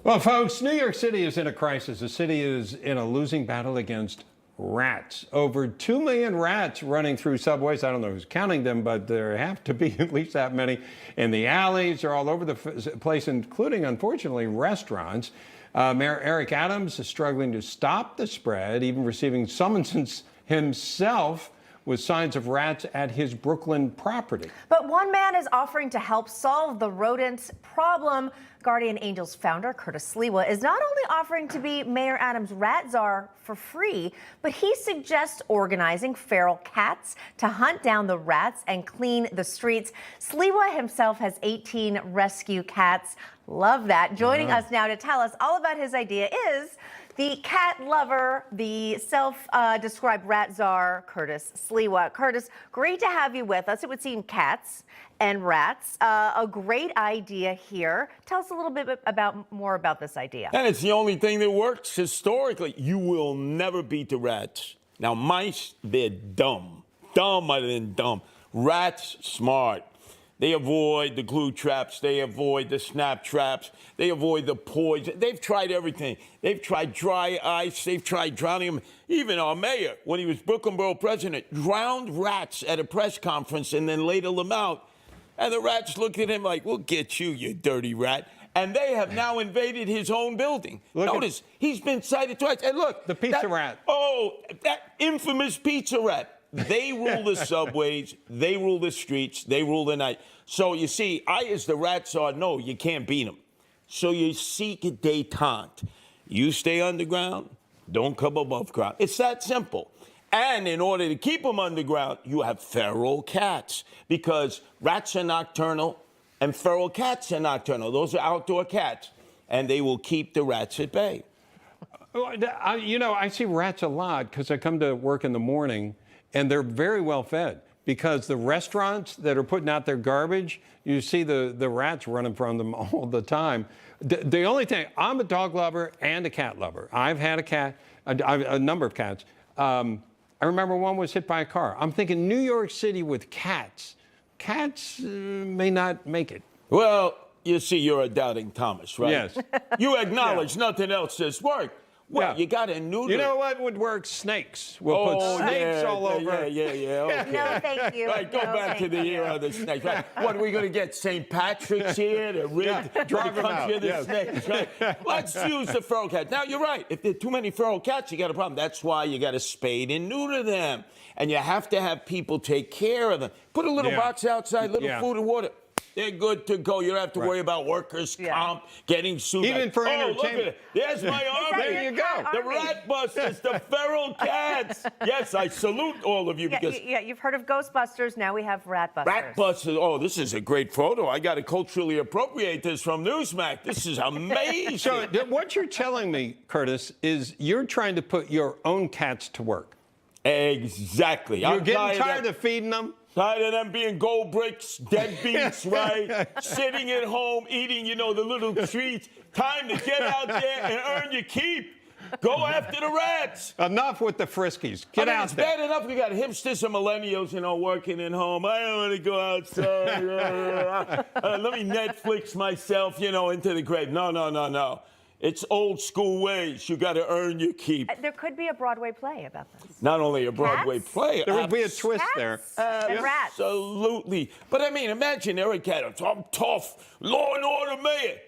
Well, folks, New York City is in a crisis. The city is in a losing battle against rats. Over 2 million rats running through subways. I don't know who's counting them, but there have to be at least that many. In the alleys, are all over the place, including, unfortunately, restaurants. Mayor Eric Adams is struggling to stop the spread, even receiving summonses himself with signs of rats at his Brooklyn property. But one man is offering to help solve the rodent problem. Guardian Angels founder Curtis Sliwa is not only offering to be Mayor Adams' rat czar for free, but he suggests organizing feral cats to hunt down the rats and clean the streets. Sliwa himself has 18 rescue cats. Love that. Joining us now to tell us all about his idea is the cat lover, the self-described rat czar, Curtis Sliwa. Curtis, great to have you with us. It would seem cats and rats, a great idea here. Tell us a little bit more about this idea. And it's the only thing that works historically. You will never beat the rats. Now, mice, they're dumb. Dumb other than dumb. Rats, smart. They avoid the glue traps. They avoid the snap traps. They avoid the poison. They've tried everything. They've tried dry ice. They've tried drowning them. Even our mayor, when he was Brooklyn Borough president, drowned rats at a press conference and then later them out. And the rats looked at him like, we'll get you, you dirty rat. And they have now invaded his own building. Notice, he's been cited twice. And look. The pizza rat. Oh, that infamous pizza rat. They rule the subways, they rule the streets, they rule the night. So you see, I as the rat czar know you can't beat them. So you seek a détente. You stay underground, don't come above ground. It's that simple. And in order to keep them underground, you have feral cats, because rats are nocturnal and feral cats are nocturnal. Those are outdoor cats, and they will keep the rats at bay. You know, I see rats a lot because I come to work in the morning, and they're very well fed, because the restaurants that are putting out their garbage, you see the rats running from them all the time. The only thing, I'm a dog lover and a cat lover. I've had a cat, a number of cats. I remember one was hit by a car. I'm thinking New York City with cats. Cats may not make it. Well, you see, you're a doubting Thomas, right? Yes. You acknowledge nothing else has worked. Well, you got to neuter. You know what would work? Snakes. We'll put snakes all over. Yeah, okay. No, thank you. Right, go back to the era of the snakes. Right. What, are we going to get St. Patrick's here to rid the country of the snakes? Right? Let's use the feral cat. Now, you're right. If there are too many feral cats, you got a problem. That's why you got to spade and neuter them. And you have to have people take care of them. Put a little box outside, little food and water. They're good to go. You don't have to worry about workers' comp, getting sued. Even for entertainment. Look at it. There's my army. There you go. The rat busters, the feral cats. Yes, I salute all of you because... Yeah, you've heard of Ghostbusters. Now we have rat busters. Rat busters. Oh, this is a great photo. I got to culturally appropriate this from Newsmax. This is amazing. So what you're telling me, Curtis, is you're trying to put your own cats to work. Exactly. You're getting tired of feeding them? Tired of them being gold bricks, deadbeats, right? Sitting at home, eating, the little treats. Time to get out there and earn your keep. Go after the rats. Enough with the friskies. Get out it's there. Bad enough we got hipsters and millennials, working at home. I don't want to go outside. Let me Netflix myself, into the grave. No. It's old school ways. You got to earn your keep. There could be a Broadway play about this. Not only a Broadway play. There would be a twist there. And rats. Absolutely. But I mean, imagine Eric Adams. I'm tough. Law and order mayor.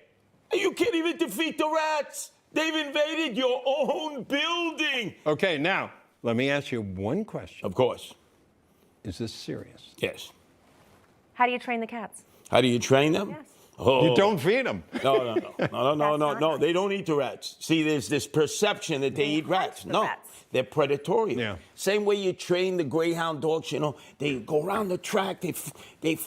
You can't even defeat the rats. They've invaded your own building. Okay, now, let me ask you one question. Of course. Is this serious? Yes. How do you train the cats? How do you train them? Yes. You don't feed them. No. They don't eat the rats. See, there's this perception that they eat rats. No, they're predatory. Yeah. Same way you train the greyhound dogs. They go around the track. They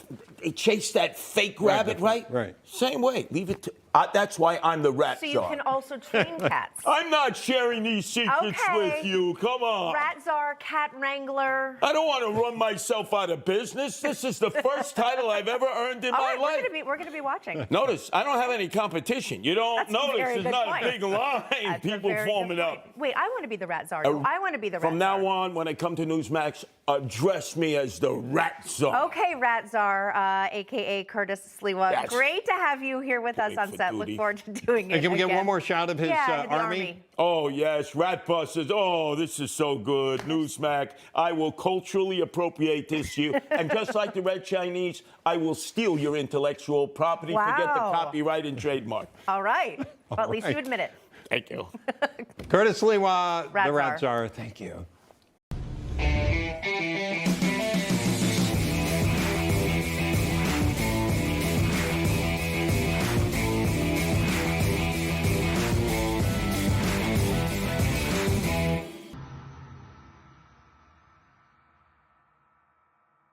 chase that fake rabbit, right? Right. Same way. Leave it to. That's why I'm the rat So you czar. can also train cats. I'm not sharing these secrets with you. Come on. Rat czar, cat wrangler. I don't want to run myself out of business. This is the first title I've ever earned in my life. We're going to be watching. Notice, I don't have any competition. You don't notice there's not a big line. People forming up. Wait, I want to be the rat czar. I want to be the rat czar. From now on, when I come to Newsmax, address me as the rat czar. Okay, rat czar, a.k.a. Curtis Sliwa. Yes. Great to have you here with us on set. duty. Look forward to doing it. And can we get again. one more shot of his Yeah, the army? Oh, yes, Rat Busters. Oh, this is so good. Newsmax. I will culturally appropriate this to you. And just like the Red Chinese, I will steal your intellectual property. Forget the Wow. copyright and trademark. All right. Well, at least you right. admit it. Thank you. Curtis Sliwa, the Rat Rat Czar. Czar. Thank you.